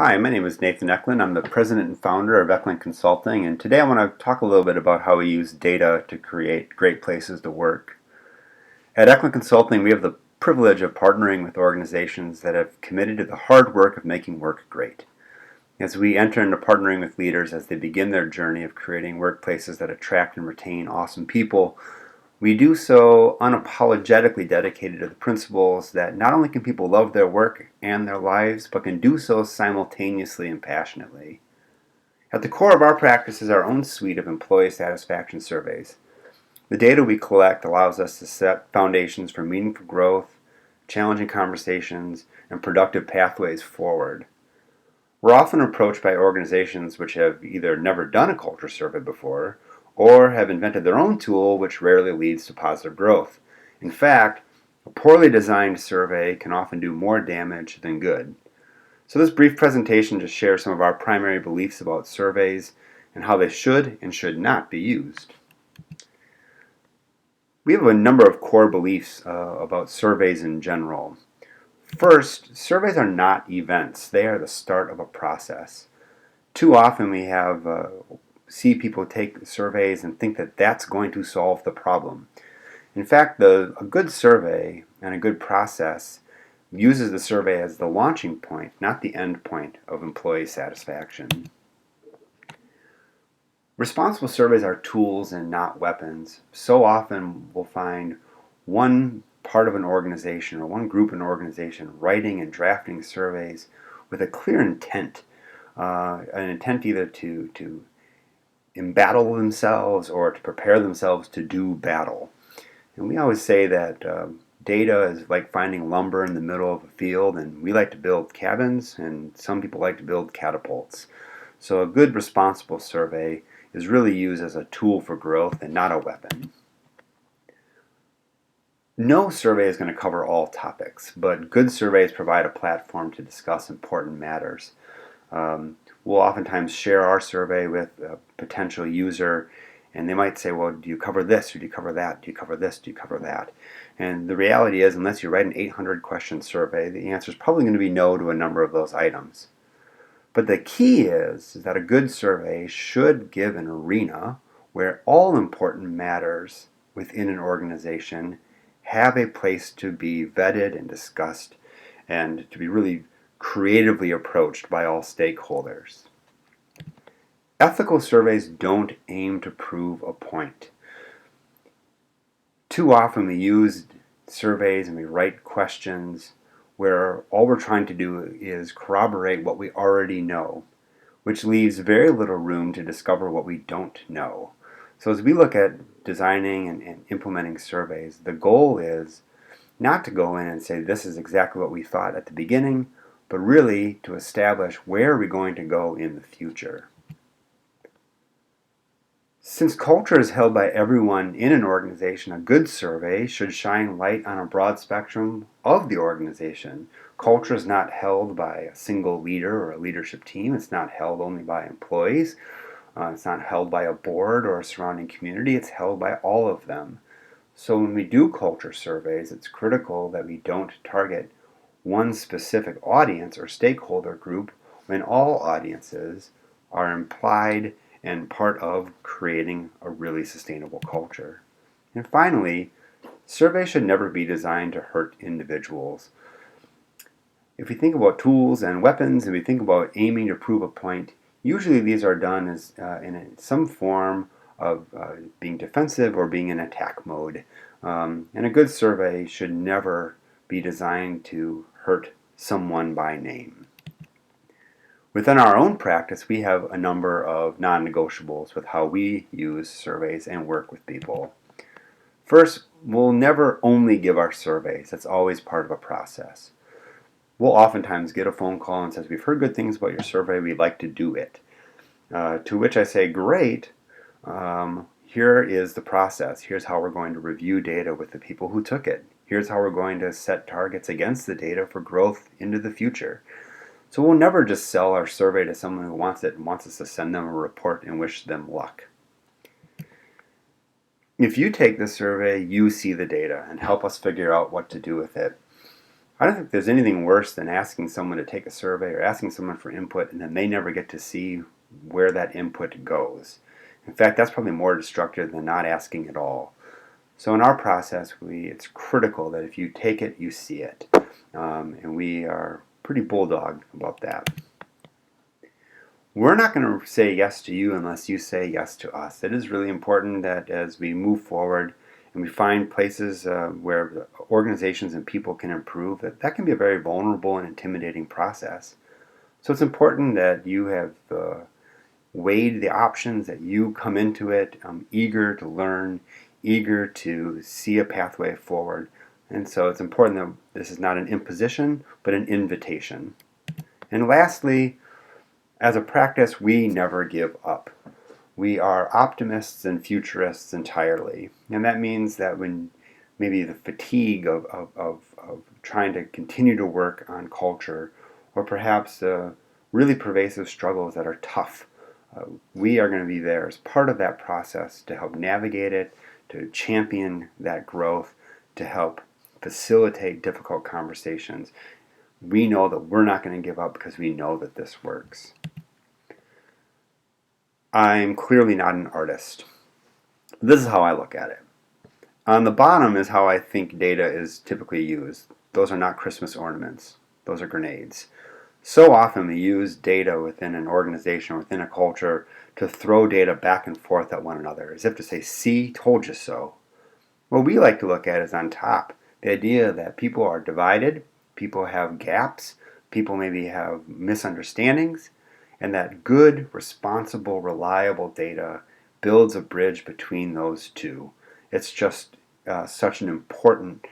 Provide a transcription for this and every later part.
Hi, my name is Nathan Eklund. I'm the president and founder of Eklund Consulting, and today I want to talk a little bit about how we use data to create great places to work. At Eklund Consulting, we have the privilege of partnering with organizations that have committed to the hard work of making work great. As we enter into partnering with leaders as they begin their journey of creating workplaces that attract and retain awesome people, we do so unapologetically dedicated to the principles that not only can people love their work and their lives, but can do so simultaneously and passionately. At the core of our practice is our own suite of employee satisfaction surveys. The data we collect allows us to set foundations for meaningful growth, challenging conversations, and productive pathways forward. We're often approached by organizations which have either never done a culture survey before or have invented their own tool which rarely leads to positive growth. In fact, a poorly designed survey can often do more damage than good. So this brief presentation just shares some of our primary beliefs about surveys and how they should and should not be used. We have a number of core beliefs about surveys in general. First, surveys are not events. They are the start of a process. Too often we see people take surveys and think that that's going to solve the problem. In fact, a good survey and a good process uses the survey as the launching point, not the end point of employee satisfaction. Responsible surveys are tools and not weapons. So often we'll find one part of an organization or one group in an organization writing and drafting surveys with a clear intent, an intent either to embattle themselves or to prepare themselves to do battle. And we always say that data is like finding lumber in the middle of a field, and we like to build cabins, and some people like to build catapults. So a good responsible survey is really used as a tool for growth and not a weapon. No survey is going to cover all topics, but good surveys provide a platform to discuss important matters. We'll oftentimes share our survey with a potential user, and they might say, well, do you cover this, or do you cover that? Do you cover this? Do you cover that? And the reality is, unless you write an 800-question survey, the answer is probably going to be no to a number of those items. But the key is that a good survey should give an arena where all important matters within an organization have a place to be vetted and discussed and to be really creatively approached by all stakeholders. Ethical surveys don't aim to prove a point. Too often we use surveys and we write questions where all we're trying to do is corroborate what we already know, which leaves very little room to discover what we don't know. So as we look at designing and implementing surveys, the goal is not to go in and say this is exactly what we thought at the beginning, but really to establish where are we going to go in the future. Since culture is held by everyone in an organization, a good survey should shine light on a broad spectrum of the organization. Culture is not held by a single leader or a leadership team. It's not held only by employees. It's not held by a board or a surrounding community. It's held by all of them. So when we do culture surveys, it's critical that we don't target one specific audience or stakeholder group when all audiences are implied and part of creating a really sustainable culture. And finally, surveys should never be designed to hurt individuals. If we think about tools and weapons and we think about aiming to prove a point, usually these are done as in some form of being defensive or being in attack mode. And a good survey should never be designed to hurt someone by name. Within our own practice, we have a number of non-negotiables with how we use surveys and work with people. First, we'll never only give our surveys. That's always part of a process. We'll oftentimes get a phone call and says, we've heard good things about your survey, we'd like to do it. To which I say, great, here is the process. Here's how we're going to review data with the people who took it. Here's how we're going to set targets against the data for growth into the future. So we'll never just sell our survey to someone who wants it and wants us to send them a report and wish them luck. If you take the survey, you see the data and help us figure out what to do with it. I don't think there's anything worse than asking someone to take a survey or asking someone for input and then they never get to see where that input goes. In fact, that's probably more destructive than not asking at all. So in our process, it's critical that if you take it, you see it. And we are pretty bulldog about that. We're not going to say yes to you unless you say yes to us. It is really important that as we move forward and we find places where organizations and people can improve, that can be a very vulnerable and intimidating process. So it's important that you have weighed the options, that you come into it eager to learn, eager to see a pathway forward. And so it's important that this is not an imposition, but an invitation. And lastly, as a practice, we never give up. We are optimists and futurists entirely. And that means that when maybe the fatigue of trying to continue to work on culture, or perhaps really pervasive struggles that are tough, we are going to be there as part of that process to help navigate it, to champion that growth, to help facilitate difficult conversations. We know that we're not going to give up because we know that this works. I'm clearly not an artist. This is how I look at it. On the bottom is how I think data is typically used. Those are not Christmas ornaments. Those are grenades. So often we use data within an organization or within a culture to throw data back and forth at one another, as if to say, see, told you so. What we like to look at is on top. The idea that people are divided, people have gaps, people maybe have misunderstandings, and that good, responsible, reliable data builds a bridge between those two. It's just such an important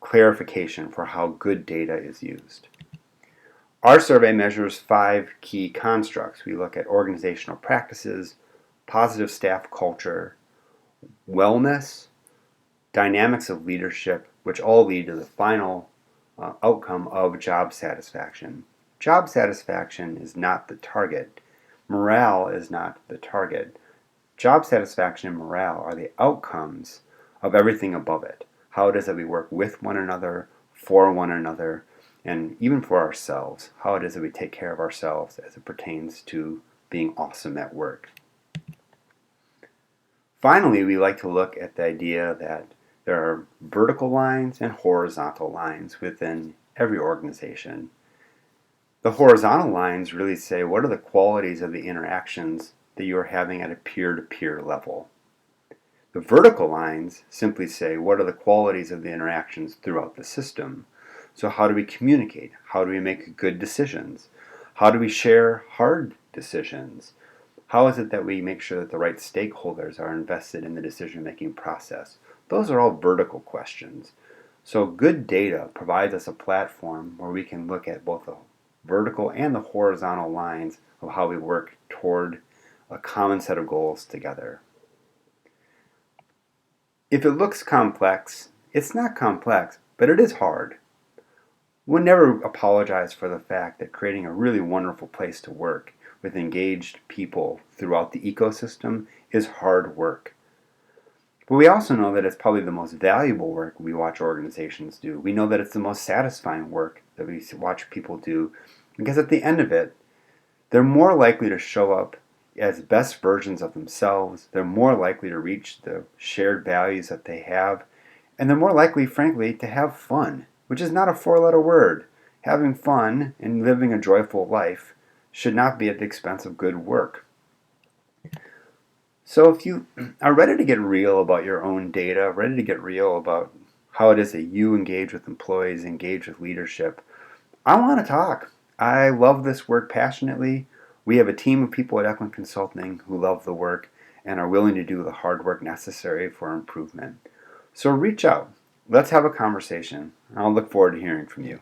clarification for how good data is used. Our survey measures 5 key constructs. We look at organizational practices, positive staff culture, wellness, dynamics of leadership, which all lead to the final outcome of job satisfaction. Job satisfaction is not the target. Morale is not the target. Job satisfaction and morale are the outcomes of everything above it. How it is that we work with one another, for one another, and even for ourselves. How it is that we take care of ourselves as it pertains to being awesome at work. Finally, we like to look at the idea that there are vertical lines and horizontal lines within every organization. The horizontal lines really say what are the qualities of the interactions that you are having at a peer-to-peer level. The vertical lines simply say what are the qualities of the interactions throughout the system. So how do we communicate? How do we make good decisions? How do we share hard decisions? How is it that we make sure that the right stakeholders are invested in the decision-making process? Those are all vertical questions. So good data provides us a platform where we can look at both the vertical and the horizontal lines of how we work toward a common set of goals together. If it looks complex, it's not complex, but it is hard. We'll never apologize for the fact that creating a really wonderful place to work with engaged people throughout the ecosystem is hard work. But we also know that it's probably the most valuable work we watch organizations do. We know that it's the most satisfying work that we watch people do because at the end of it, they're more likely to show up as best versions of themselves. They're more likely to reach the shared values that they have. And they're more likely, frankly, to have fun, which is not a 4-letter word. Having fun and living a joyful life should not be at the expense of good work. So if you are ready to get real about your own data, ready to get real about how it is that you engage with employees, engage with leadership, I want to talk. I love this work passionately. We have a team of people at Eklund Consulting who love the work and are willing to do the hard work necessary for improvement. So reach out. Let's have a conversation. I'll look forward to hearing from you.